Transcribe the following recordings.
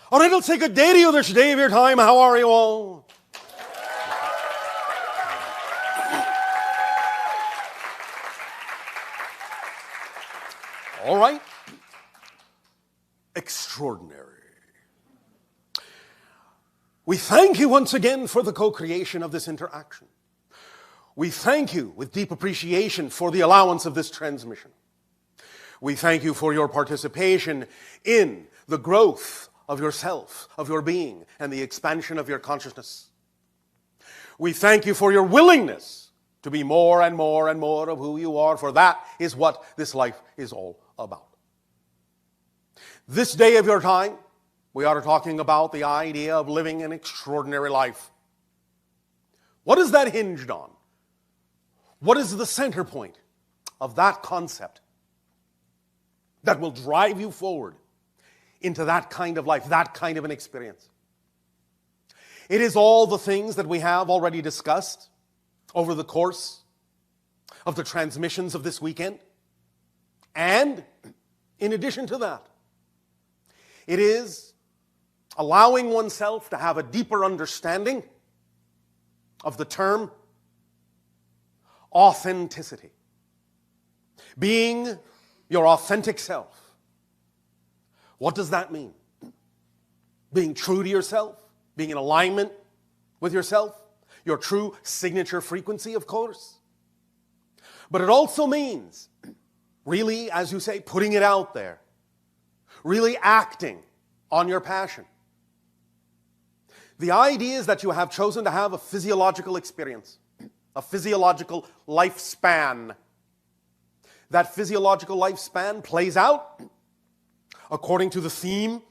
All right, let's say good day to you this day of your time. How are you all? All right. Extraordinary. We thank you once again for the co-creation of this interaction. We thank you with deep appreciation for the allowance of this transmission. We thank you for your participation in the growth of yourself, of your being, and the expansion of your consciousness. We thank you for your willingness to be more and more and more of who you are, for that is what this life is all about. This day of your time, we are talking about the idea of living an extraordinary life. What is that hinged on? What is the center point of that concept that will drive you forward into that kind of life, that kind of an experience? It is all the things that we have already discussed over the course of the transmissions of this weekend. And in addition to that, it is allowing oneself to have a deeper understanding of the term authenticity. Being your authentic self. What does that mean? Being true to yourself, being in alignment with yourself, your true signature frequency, of course. But it also means, really, as you say, putting it out there, really acting on your passion. The idea is that you have chosen to have a physiological experience, a physiological lifespan. That physiological lifespan plays out according to the theme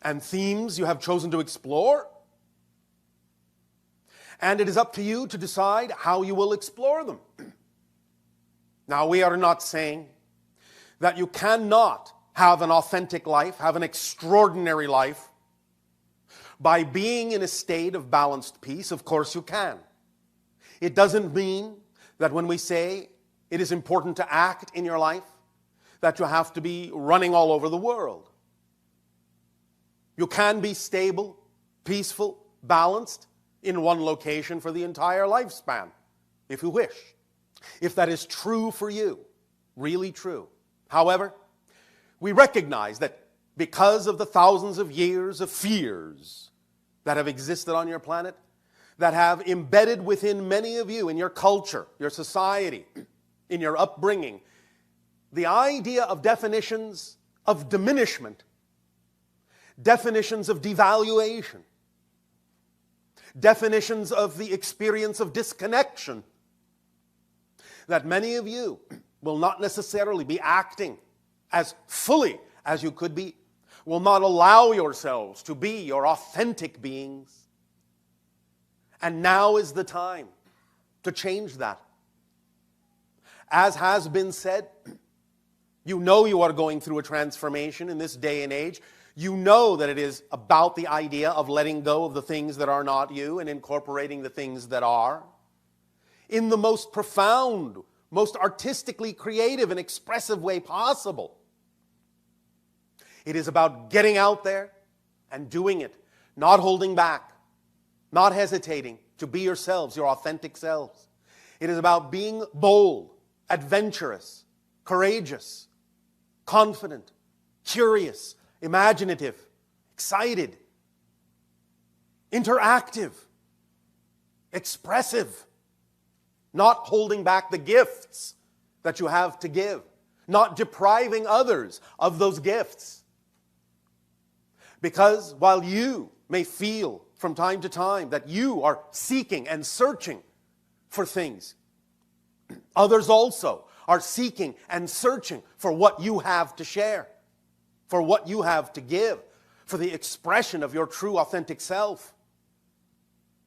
and themes you have chosen to explore. And it is up to you to decide how you will explore them. Now, we are not saying that you cannot have an authentic life, have an extraordinary life, by being in a state of balanced peace. Of course you can. It doesn't mean that when we say it is important to act in your life, that you have to be running all over the world. You can be stable, peaceful, balanced in one location for the entire lifespan, if you wish. If that is true for you, really true. However, we recognize that because of the thousands of years of fears that have existed on your planet, that have embedded within many of you in your culture, your society, in your upbringing, the idea of definitions of diminishment, definitions of devaluation, definitions of the experience of disconnection, that many of you will not necessarily be acting as fully as you could be, will not allow yourselves to be your authentic beings. And now is the time to change that. As has been said, you know you are going through a transformation in this day and age. You know that it is about the idea of letting go of the things that are not you and incorporating the things that are. In the most profound, most artistically creative and expressive way possible. It is about getting out there and doing it, not holding back, not hesitating to be yourselves, your authentic selves. It is about being bold, adventurous, courageous, confident, curious, imaginative, excited, interactive, expressive, not holding back the gifts that you have to give, not depriving others of those gifts. Because while you may feel from time to time that you are seeking and searching for things, others also are seeking and searching for what you have to share, for what you have to give, for the expression of your true authentic self.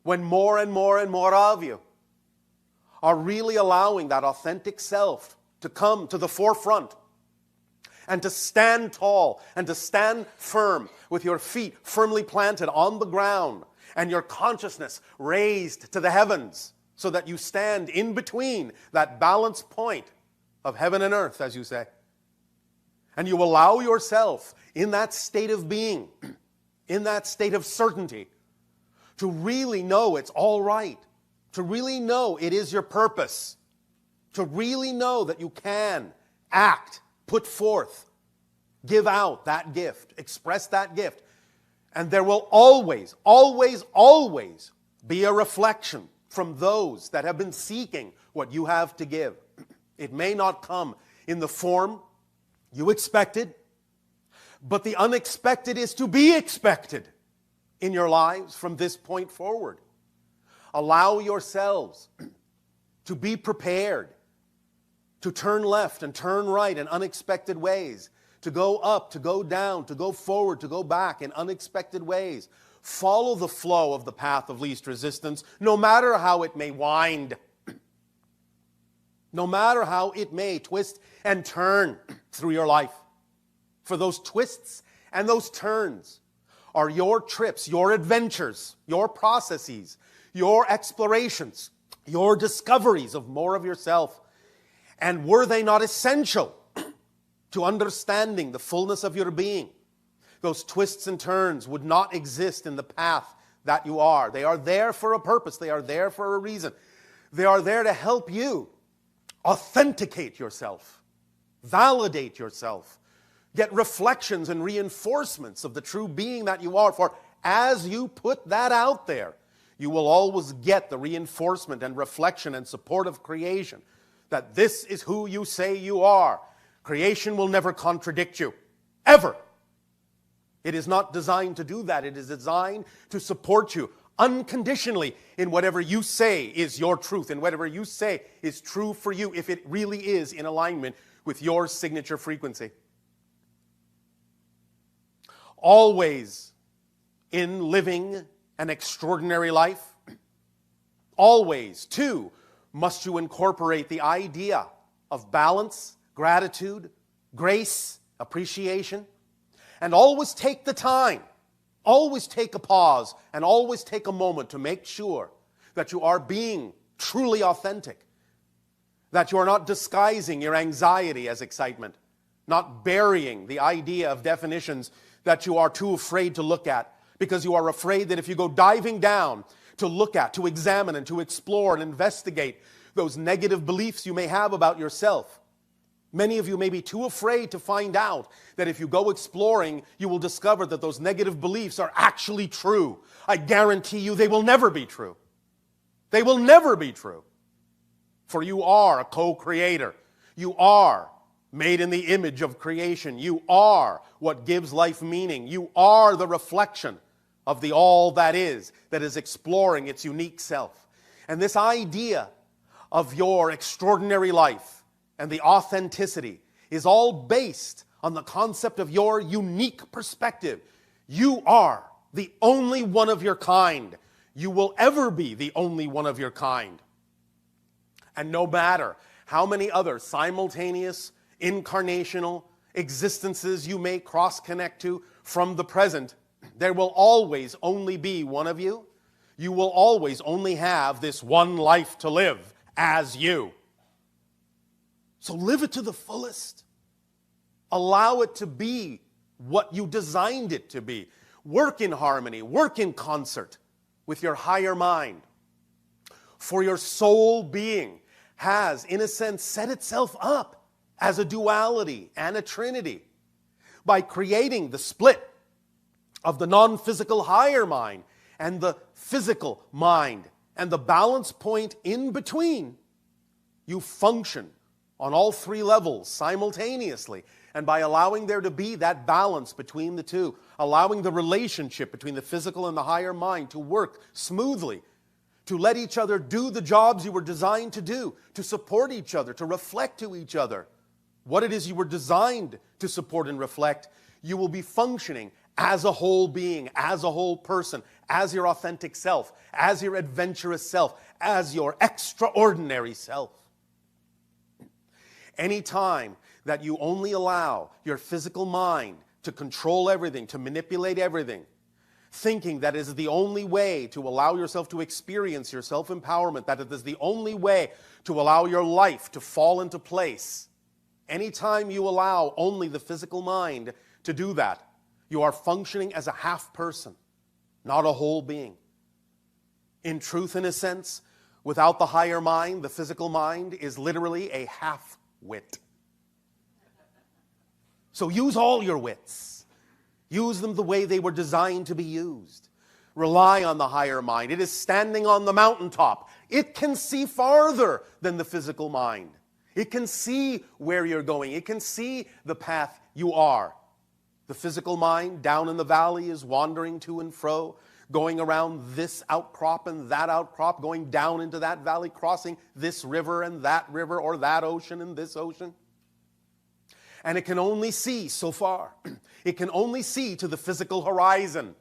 When more and more and more of you are really allowing that authentic self to come to the forefront and to stand tall and to stand firm with your feet firmly planted on the ground and your consciousness raised to the heavens so that you stand in between that balance point of heaven and earth, as you say. And you allow yourself in that state of being in that state of certainty, to really know it's all right, to really know it is your purpose, to really know that you can act, put forth, give out that gift, express that gift. And there will always, always, always be a reflection from those that have been seeking what you have to give. It may not come in the form you expected, but the unexpected is to be expected in your lives from this point forward. Allow yourselves to be prepared to turn left and turn right in unexpected ways, to go up, to go down, to go forward, to go back in unexpected ways. Follow the flow of the path of least resistance, no matter how it may wind, no matter how it may twist and turn through your life. For those twists and those turns are your trips, your adventures, your processes, your explorations, your discoveries of more of yourself. And were they not essential to understanding the fullness of your being, those twists and turns would not exist in the path that you are. They are there for a purpose. They are there for a reason. They are there to help you authenticate yourself, validate yourself, get reflections and reinforcements of the true being that you are. For as you put that out there, you will always get the reinforcement and reflection and support of creation, that this is who you say you are. Creation will never contradict you, ever. It is not designed to do that. It is designed to support you unconditionally in whatever you say is your truth, and whatever you say is true for you, if it really is in alignment with your signature frequency. Always in living an extraordinary life, always, too, must you incorporate the idea of balance, gratitude, grace, appreciation, and always take the time, always take a pause, and always take a moment to make sure that you are being truly authentic, that you are not disguising your anxiety as excitement, not burying the idea of definitions that you are too afraid to look at, because you are afraid that if you go diving down to look at, to examine, and to explore and investigate those negative beliefs you may have about yourself, many of you may be too afraid to find out that if you go exploring, you will discover that those negative beliefs are actually true. I guarantee you they will never be true. They will never be true. For you are a co-creator. You are made in the image of creation. You are what gives life meaning. You are the reflection of the all that is exploring its unique self. And this idea of your extraordinary life and the authenticity is all based on the concept of your unique perspective. You are the only one of your kind. You will ever be the only one of your kind. And no matter how many other simultaneous, incarnational existences you may cross-connect to from the present, there will always only be one of you. You will always only have this one life to live as you. So live it to the fullest. Allow it to be what you designed it to be. Work in harmony, work in concert with your higher mind. For your soul being has, in a sense, set itself up as a duality and a trinity by creating the split of the non-physical higher mind and the physical mind, and the balance point in between. You function on all three levels simultaneously, and by allowing there to be that balance between the two, allowing the relationship between the physical and the higher mind to work smoothly, to let each other do the jobs you were designed to do, to support each other, to reflect to each other what it is you were designed to support and reflect, you will be functioning as a whole being, as a whole person, as your authentic self, as your adventurous self, as your extraordinary self. Any time that you only allow your physical mind to control everything, to manipulate everything, thinking that is the only way to allow yourself to experience your self-empowerment, that it is the only way to allow your life to fall into place, anytime you allow only the physical mind to do that, You are functioning as a half person, not a whole being. In truth, in a sense, without the higher mind, the physical mind is literally a half-wit. So use all your wits. Use them the way they were designed to be used. Rely on the higher mind. It is standing on the mountaintop. It can see farther than the physical mind. It can see where you're going. It can see the path you are. The physical mind down in the valley is wandering to and fro, going around this outcrop and that outcrop, going down into that valley, crossing this river and that river, or that ocean and this ocean. And it can only see so far. It can only see to the physical horizon.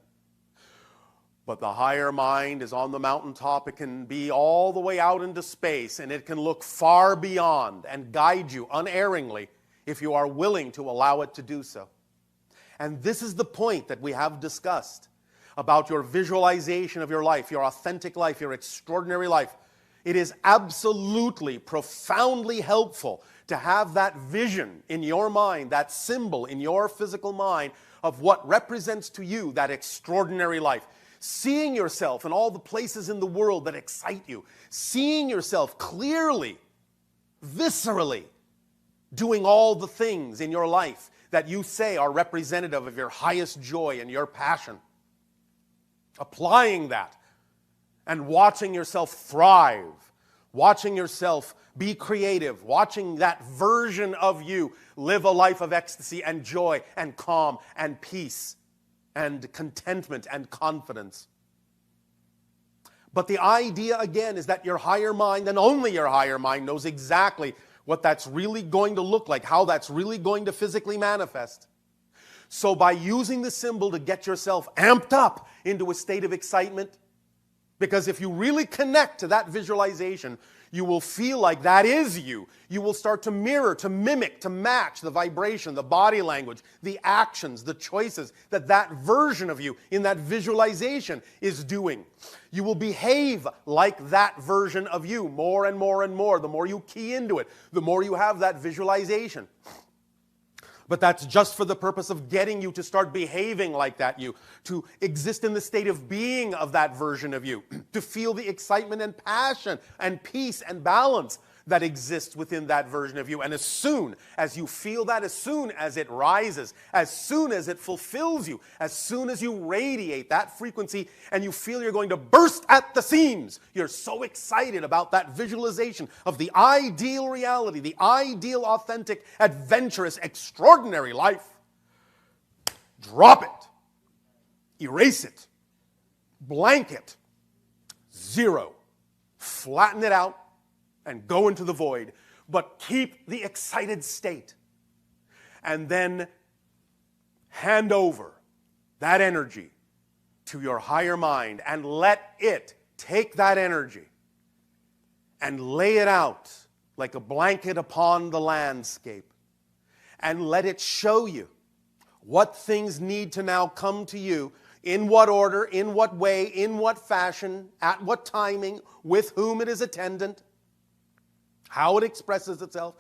But the higher mind is on the mountaintop. It can be all the way out into space, and it can look far beyond and guide you unerringly if you are willing to allow it to do so. And this is the point that we have discussed about your visualization of your life, your authentic life, your extraordinary life. It is absolutely, profoundly helpful to have that vision in your mind, that symbol in your physical mind of what represents to you that extraordinary life. Seeing yourself in all the places in the world that excite you. Seeing yourself clearly, viscerally, doing all the things in your life that you say are representative of your highest joy and your passion. Applying that and watching yourself thrive, watching yourself be creative, watching that version of you live a life of ecstasy and joy and calm and peace and contentment and confidence. But the idea, again, is that your higher mind, and only your higher mind, knows exactly what that's really going to look like, how that's really going to physically manifest. So by using the symbol to get yourself amped up into a state of excitement, because if you really connect to that visualization, you will feel like that is you. You will start to mirror, to mimic, to match the vibration, the body language, the actions, the choices that that version of you in that visualization is doing. You will behave like that version of you more and more and more. The more you key into it, the more you have that visualization. But that's just for the purpose of getting you to start behaving like that you, to exist in the state of being of that version of you, to feel the excitement and passion and peace and balance that exists within that version of you. And as soon as you feel that, as soon as it rises, as soon as it fulfills you, as soon as you radiate that frequency and you feel you're going to burst at the seams, you're so excited about that visualization of the ideal reality, the ideal, authentic, adventurous, extraordinary life. Drop it. Erase it. Blank it. Zero. Flatten it out. And go into the void, but keep the excited state. And then hand over that energy to your higher mind and let it take that energy and lay it out like a blanket upon the landscape. And let it show you what things need to now come to you, in what order, in what way, in what fashion, at what timing, with whom it is attendant. How it expresses itself.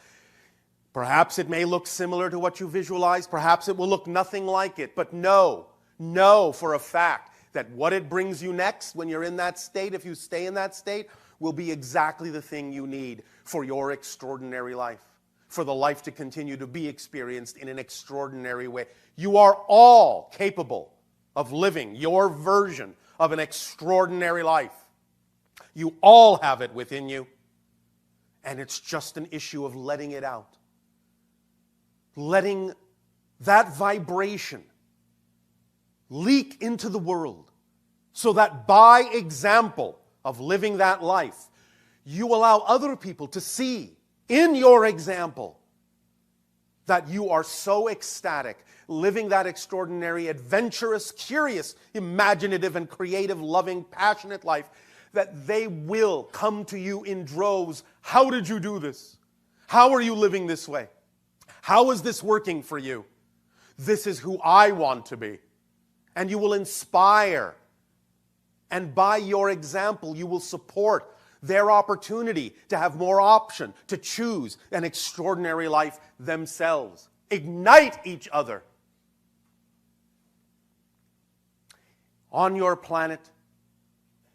Perhaps it may look similar to what you visualize. Perhaps it will look nothing like it. But know for a fact that what it brings you next when you're in that state, if you stay in that state, will be exactly the thing you need for your extraordinary life, for the life to continue to be experienced in an extraordinary way. You are all capable of living your version of an extraordinary life. You all have it within you. And it's just an issue of letting it out. Letting that vibration leak into the world so that by example of living that life, you allow other people to see in your example that you are so ecstatic, living that extraordinary, adventurous, curious, imaginative, and creative, loving, passionate life, that they will come to you in droves. How did you do this? How are you living this way? How is this working for you? This is who I want to be. And you will inspire. And by your example, you will support their opportunity to have more option, to choose an extraordinary life themselves. Ignite each other. on your planet,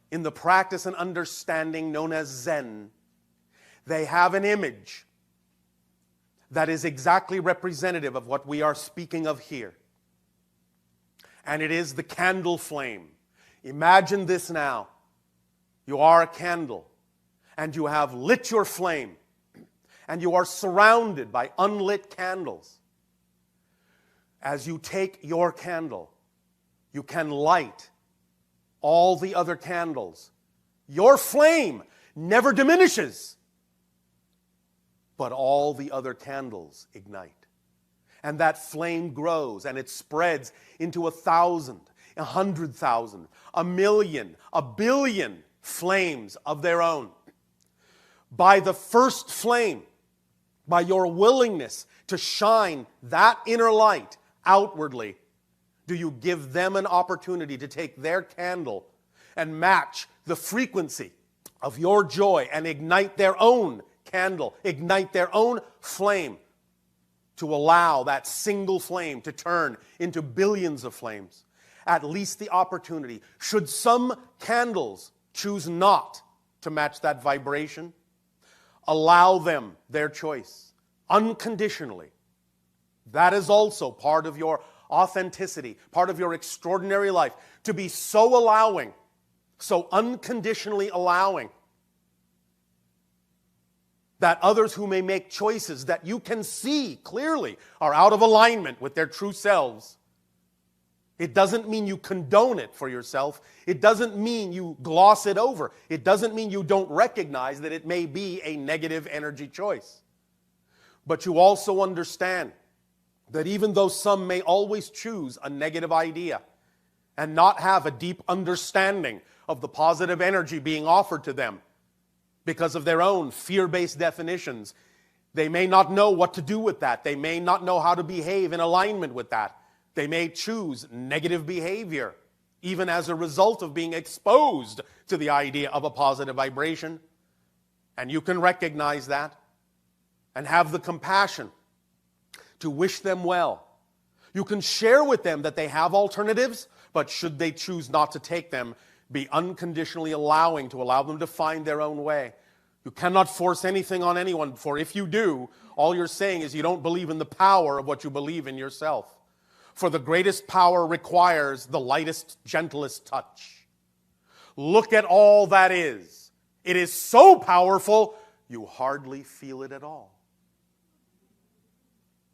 in the practice and understanding known as Zen, they have an image that is exactly representative of what we are speaking of here. And it is the candle flame. Imagine this now. You are a candle, and you have lit your flame, and you are surrounded by unlit candles. As you take your candle, you can light all the other candles. Your flame never diminishes, but all the other candles ignite. And that flame grows and it spreads into 1,000, 100,000, 1,000,000, 1,000,000,000 flames of their own. By the first flame, by your willingness to shine that inner light outwardly, do you give them an opportunity to take their candle and match the frequency of your joy and ignite their own candle, ignite their own flame, to allow that single flame to turn into billions of flames. At least the opportunity. Should some candles choose not to match that vibration, allow them their choice unconditionally. That is also part of your authenticity, part of your extraordinary life, to be so allowing, so unconditionally allowing, that others who may make choices that you can see clearly are out of alignment with their true selves. It doesn't mean you condone it for yourself. It doesn't mean you gloss it over. It doesn't mean you don't recognize that it may be a negative energy choice. But you also understand that even though some may always choose a negative idea and not have a deep understanding of the positive energy being offered to them because of their own fear-based definitions, they may not know what to do with that. They may not know how to behave in alignment with that. They may choose negative behavior, even as a result of being exposed to the idea of a positive vibration. And you can recognize that and have the compassion to wish them well. You can share with them that they have alternatives, but should they choose not to take them, be unconditionally allow them to find their own way. You cannot force anything on anyone, for if you do, all you're saying is you don't believe in the power of what you believe in yourself. For the greatest power requires the lightest, gentlest touch. Look at all that is. It is so powerful, you hardly feel it at all.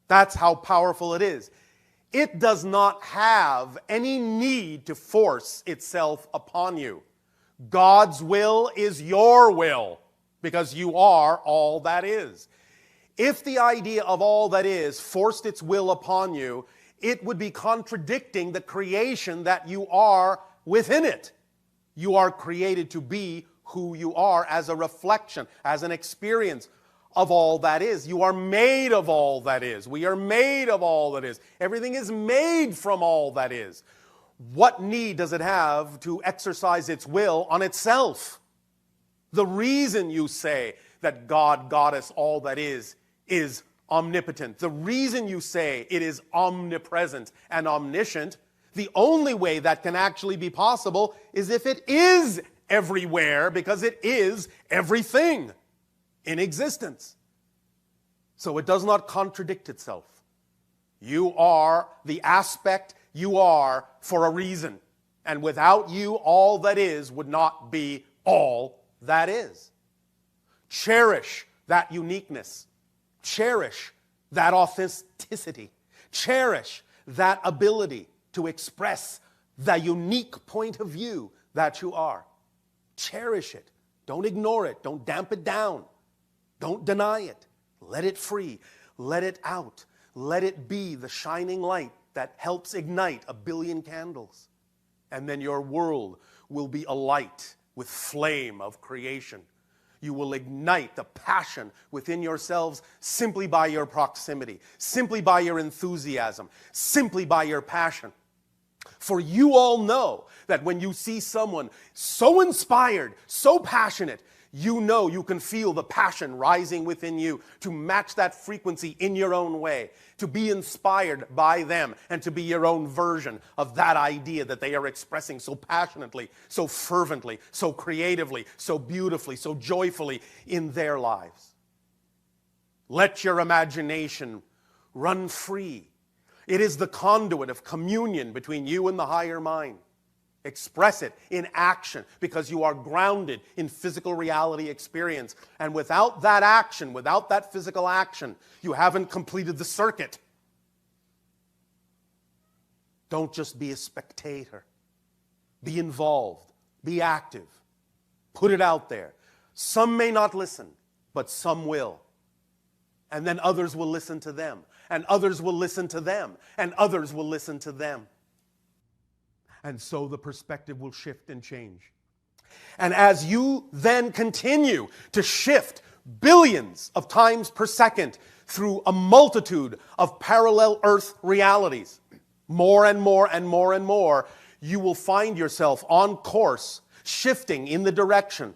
That's how powerful it is. It does not have any need to force itself upon you. God's will is your will, because you are all that is. If the idea of all that is forced its will upon you, it would be contradicting the creation that you are within it. You are created to be who you are as a reflection, as an experience of all that is. You are made of all that is. We are made of all that is. Everything is made from all that is. What need does it have to exercise its will on itself? The reason you say that God, Goddess, all that is omnipotent. The reason you say it is omnipresent and omniscient, the only way that can actually be possible is if it is everywhere, because it is everything in existence. So it does not contradict itself. You are the aspect you are for a reason. And without you, all that is would not be all that is. Cherish that uniqueness. Cherish that authenticity. Cherish that ability to express the unique point of view that you are. Cherish it. Don't ignore it. Don't damp it down. Don't deny it. Let it free. Let it out. Let it be the shining light that helps ignite 1 billion candles. And then your world will be alight with flame of creation. You will ignite the passion within yourselves simply by your proximity, simply by your enthusiasm, simply by your passion. For you all know that when you see someone so inspired, so passionate, you know you can feel the passion rising within you to match that frequency in your own way, to be inspired by them, and to be your own version of that idea that they are expressing so passionately, so fervently, so creatively, so beautifully, so joyfully in their lives. Let your imagination run free. It is the conduit of communion between you and the higher mind. Express it in action because you are grounded in physical reality experience. And without that action, without that physical action, you haven't completed the circuit. Don't just be a spectator. Be involved. Be active. Put it out there. Some may not listen, but some will. And then others will listen to them. And others will listen to them. And others will listen to them. And so the perspective will shift and change. And as you then continue to shift billions of times per second through a multitude of parallel earth realities, more and more and more and more, you will find yourself on course, shifting in the direction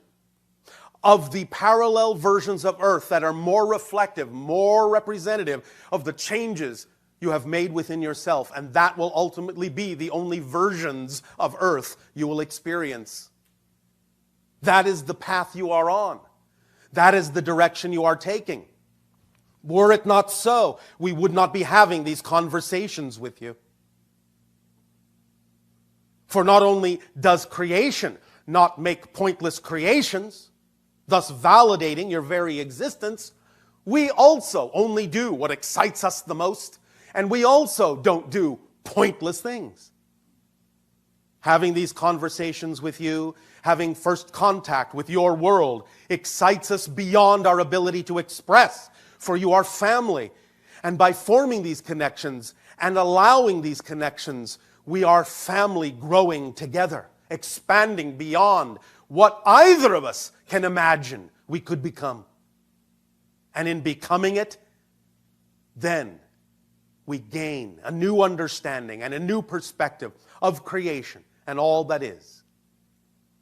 of the parallel versions of earth that are more reflective, more representative of the changes you have made within yourself, and that will ultimately be the only versions of earth you will experience. That is the path you are on. That is the direction you are taking. Were it not so, we would not be having these conversations with you. For not only does creation not make pointless creations, thus validating your very existence, we also only do what excites us the most. And we also don't do pointless things. Having these conversations with you, having first contact with your world, excites us beyond our ability to express, for you are family. And by forming these connections and allowing these connections, we are family growing together, expanding beyond what either of us can imagine we could become. And in becoming it, then we gain a new understanding and a new perspective of creation and all that is.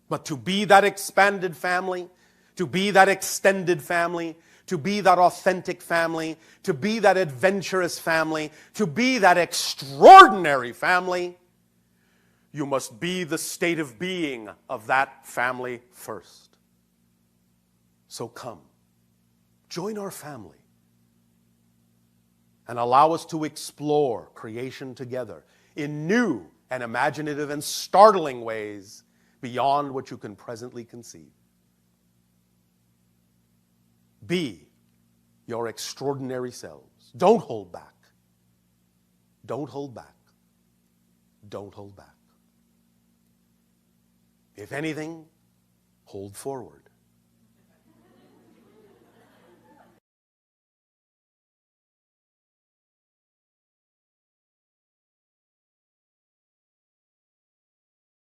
But to be that expanded family, to be that extended family, to be that authentic family, to be that adventurous family, to be that extraordinary family, you must be the state of being of that family first. So come, join our family. And allow us to explore creation together in new and imaginative and startling ways beyond what you can presently conceive. Be your extraordinary selves. Don't hold back. Don't hold back. Don't hold back. If anything, hold forward.